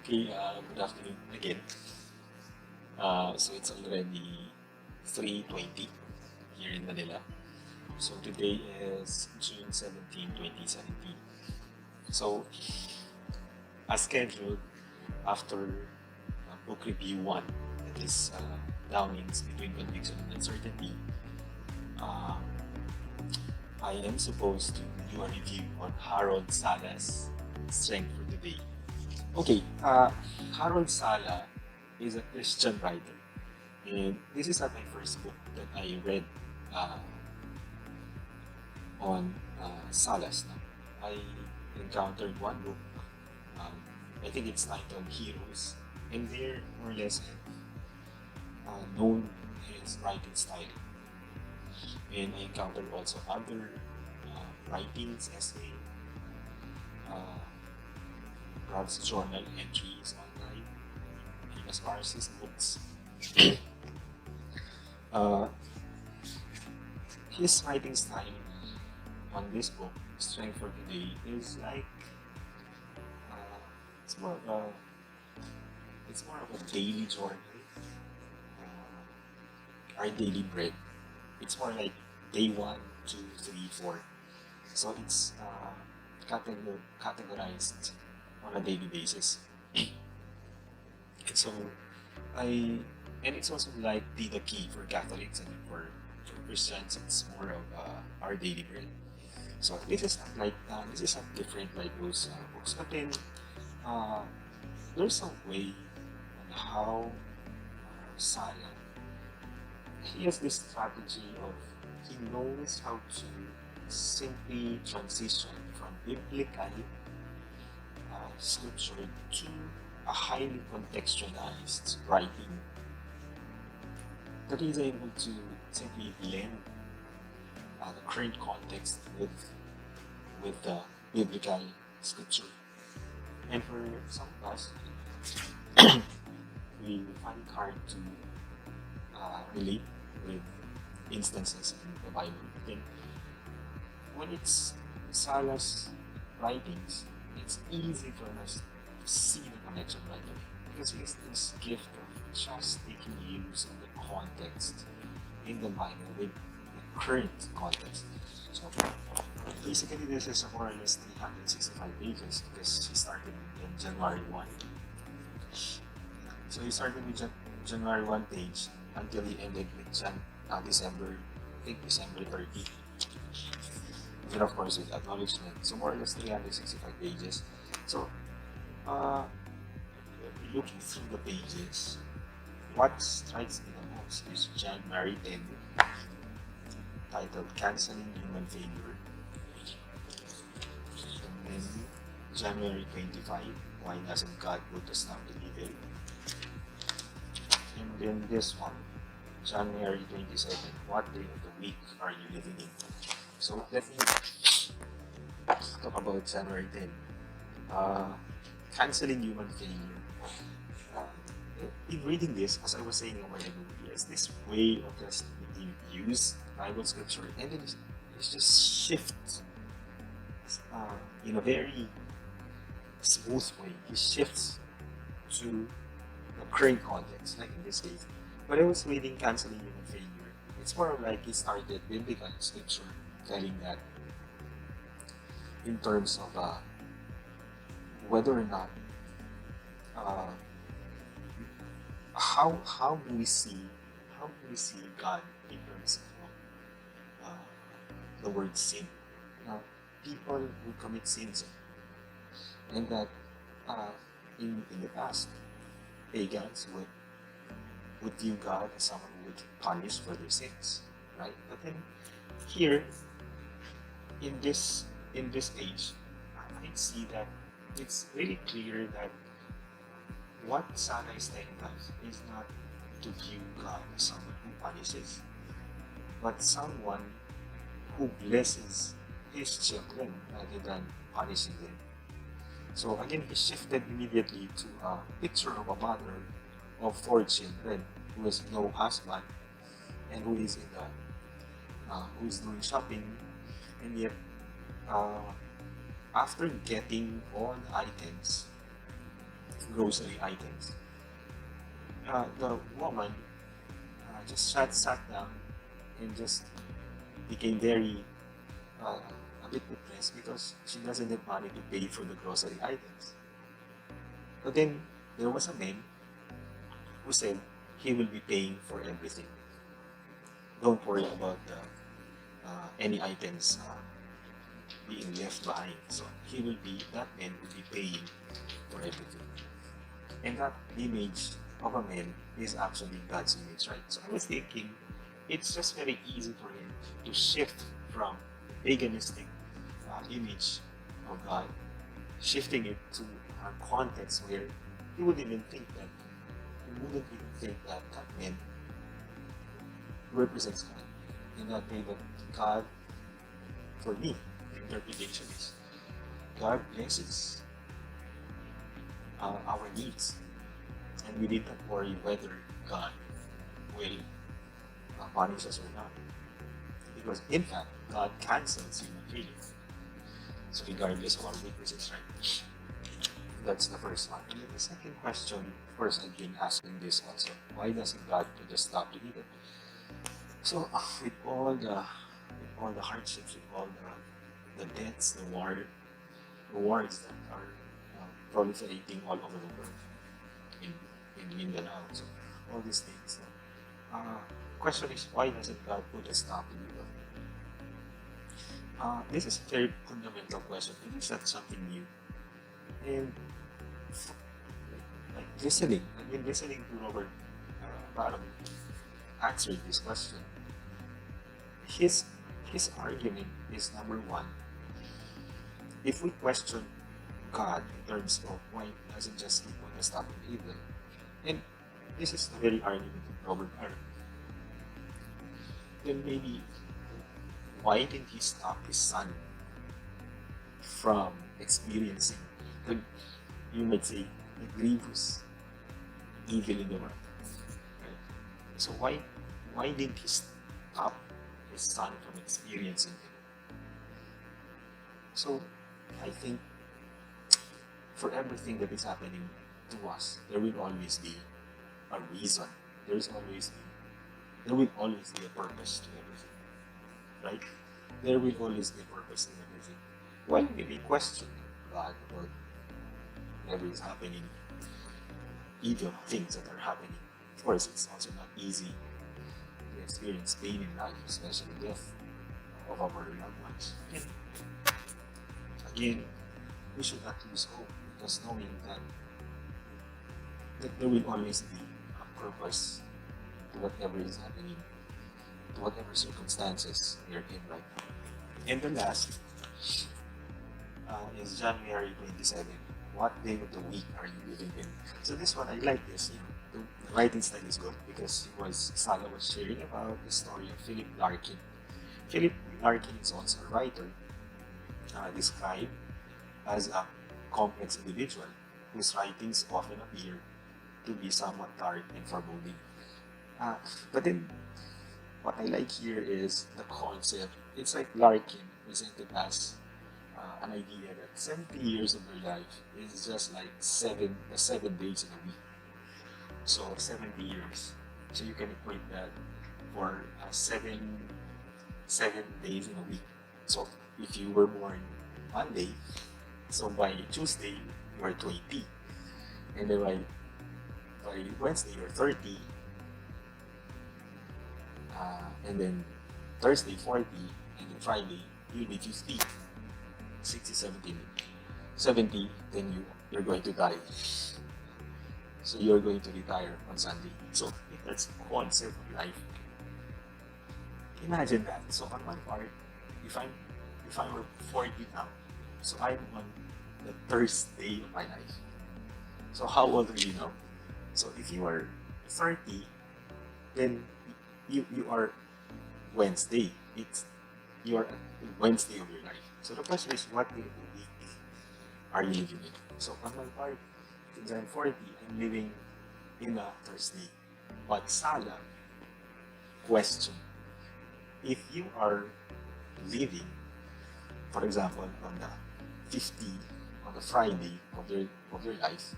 Okay, good afternoon again. So it's already 3:20 here in Manila. So today is June 17, 2017. So as scheduled, after book review 1, that is Downings Between Conviction and Uncertainty, uh, I am supposed to do a review on Harold Sala's Strength for the Day. Okay, Harold Sala is a Christian writer, and this is not my first book that I read uh, on Salas. No? I encountered one book, um, I think it's titled Heroes, and there more or less known his writing style. And I encountered also other writings, essay, uh, God's journal entries online, and as far as his books. uh, his writing style on this book, Strength for Today, is like uh, it's more of a daily journal, our daily bread. It's more like day 1, 2, 3, 4. So it's categorized on a daily basis. And so I and it's also like the key for Catholics and for Christians. It's more of our daily bread. So this is not different like those books, but then uh, there's a way on how Sala he has this strategy of he knows how to simply transition from biblical scripture to a highly contextualized writing that is able to simply blend the current context with the biblical scripture. And for some of us, we find it hard to relate with instances in the Bible. Then, when it's Sala's writings, it's easy for us to see the connection right away because he has this gift of just taking use of the context in the Bible with the current context. So basically, this is more or less 365 pages because he started in January 1. So he started with January 1 page until he ended with December, I think December 30. Then of course with acknowledgement. So more or less 365 pages. So looking through the pages, what strikes me the most is January 10, titled Canceling Human Failure. And then January 25, Why Doesn't God Put Us Stop the Evil? And then this one, January 27, What Day of the Week Are You Living in? So let me talk about January 10. Canceling Human Failure. In reading this, as I was saying a while ago, there's this way of just use Bible scripture and then it's just shift in a very smooth way. He shifts to the current context, like in this case. When I was reading Canceling Human Failure, it's more like he started biblical scripture telling that in terms of whether or not how do we see God in terms of the word sin. Now, people who commit sins, and that in the past, pagans would view God as someone who would punish for their sins, right? But then here in this page, I see that it's really clear that what Sala is telling us is not to view God as someone who punishes, but someone who blesses his children rather than punishing them. So again, he shifted immediately to a picture of a mother of 4 children who has no husband and who is who is doing shopping, and yet after getting all items grocery items. The woman just sat down and just became very a bit depressed because she doesn't have money to pay for the grocery items. But then there was a man who said he will be paying for everything. Don't worry about any items being left behind. So that man will be paying for everything. And that image of a man is actually God's image, right? So I was thinking, it's just very easy for him to shift from paganistic image of God, shifting it to a context where he wouldn't even think that that man represents God. In that way that God, for me, the interpretation is God blesses our needs, and we need not worry whether God will punish us or not. Because in fact, God cancels human failure. So regardless of our weaknesses, right? That's the first one. And then the second question, of course, I've been asking this also. Why doesn't God put a stop to evil? So with all the hardships, with all the deaths, the wars that are proliferating all over the world in Mindanao, so all these things. Question is, why doesn't God put a stop to evil? This is a very fundamental question. It is not something new. And like I've been listening to Robert Barham answer this question. His argument is, number one, if we question God in terms of why he doesn't just put a stop to evil, and this is the very argument of Robert Barham, then maybe why didn't he stop his son from experiencing you might say, the grievous evil in the world? Right? So why didn't he stop his son from experiencing it? So I think for everything that is happening to us, there will always be a reason. There will always be a purpose to everything. Right? There will always be a purpose to everything. Why maybe question God about whatever is happening, evil things that are happening? Of course, it's also not easy to experience pain in life, especially death of our loved ones. And again, we should not lose hope, because knowing that there will always be a purpose to whatever is happening, to whatever circumstances we are in right now. And the last is January 27. What day of the week are you living in? So this one, I like this. The writing style is good because Sala was sharing about the story of Philip Larkin. Philip Larkin is also a writer, described as a complex individual whose writings often appear to be somewhat dark and foreboding. But then, what I like here is the concept. It's like Larkin presented as an idea that 70 years of your life is just like 7 days in a week. So 70 years. So you can equate that for 7 days in a week. So if you were born Monday, so by Tuesday you are 20, and then by Wednesday you're 30, and then Thursday 40, and then Friday you'll be 50. 60, 70, then you're going to die. So you're going to retire on Sunday. So if that's the concept of life, imagine that. So on one part, if I were 40 now, so I'm on the first day of my life. So how old are you now? So if you are 30, then you are Wednesday. You are at Wednesday of your life. So the question is, what day of the week are you living in? So on my part, since I'm 40, I'm living in a Thursday. But Sala, question, if you are living, for example, on the 50, on the Friday of your life,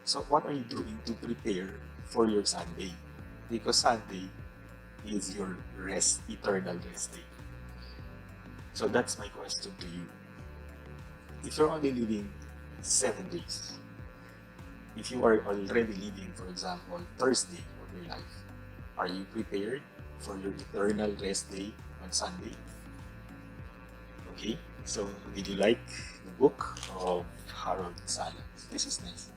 So what are you doing to prepare for your Sunday? Because Sunday is your rest, eternal rest day. So that's my question to you. If you're only living 7 days, if you are already living, for example, Thursday of your life, are you prepared for your eternal rest day on Sunday? Okay, so did you like the book of Harold and Sala? This is nice.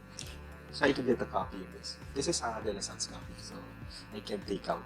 Try to get a copy of this. This is De La Salle's copy, so I can take out.